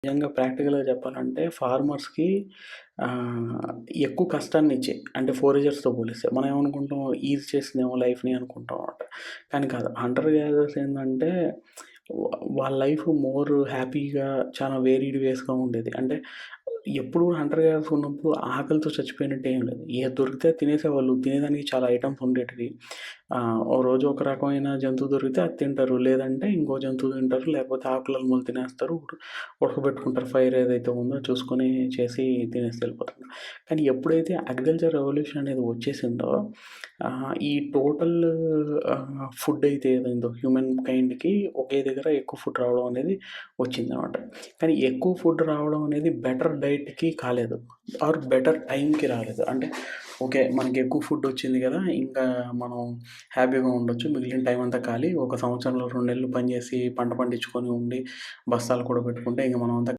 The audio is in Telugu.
నిజంగా ప్రాక్టికల్‌గా చెప్పాలంటే ఫార్మర్స్‌కి ఆహ్, ఎక్కువ కష్టాన్నిచ్చాయి. అంటే ఫోరేజర్స్‌తో పోలిస్తే. మనం ఏమనుకుంటాం ఈజీ చేసిందేమో లైఫ్‌ని అనుకుంటాం అనమాట. కానీ కాదు. హంటర్ గ్యాదరర్స్ ఏందంటే వాళ్ళ లైఫ్ మోర్ హ్యాపీగా చాలా వేరీడ్ వేస్‌గా ఉండేది. అంటే ఎప్పుడు హంటర్ గ్యాదరర్స్ ఉన్నప్పుడు ఆకలితో చచ్చిపోయినట్టు ఏం లేదు. ఏది దొరికితే అది తినేసేవాళ్ళు. తినేదానికి చాలా ఐటెమ్స్ ఉండేటివి. ఓ రోజు ఒక రకమైన జంతువు దొరికితే అది తింటారు. లేదంటే ఇంకో జంతువు తింటారు. లేకపోతే ఆకులన్నోళ్ళు తినేస్తారు. ఉడకబెట్టుకుంటారు. ఫైర్ ఏదైతే ఉందో చూసుకొని చేసి తినేసి వెళ్ళిపోతారు. కానీ ఎప్పుడైతే అగ్రికల్చర్ రెవల్యూషన్ అనేది వచ్చేసిందో ఈ టోటల్ ఫుడ్ అయితే ఏదైందో హ్యూమన్ కైండ్‌కి ఒకే దగ్గర ఎక్కువ ఫుడ్ రావడం అనేది వచ్చిందనమాట. కానీ ఎక్కువ ఫుడ్ రావడం అనేది బెటర్ డైట్‌కి కాలేదు. ఆర్ బెటర్ టైంకి రాలేదు. అంటే ఓకే. మనకి ఎక్కువ ఫుడ్ వచ్చింది గదా! ఇంకా మనం హ్యాపీగా ఉండొచ్చు. మిగిలిన టైం అంతా ఖాళీ. ఒక సంవత్సరంలో 2 నెలలు పని జేసి పంట పండించుకొని ఉండి బస్తాలు కూడా పెట్టుకుంటే ఇంక మనమంతా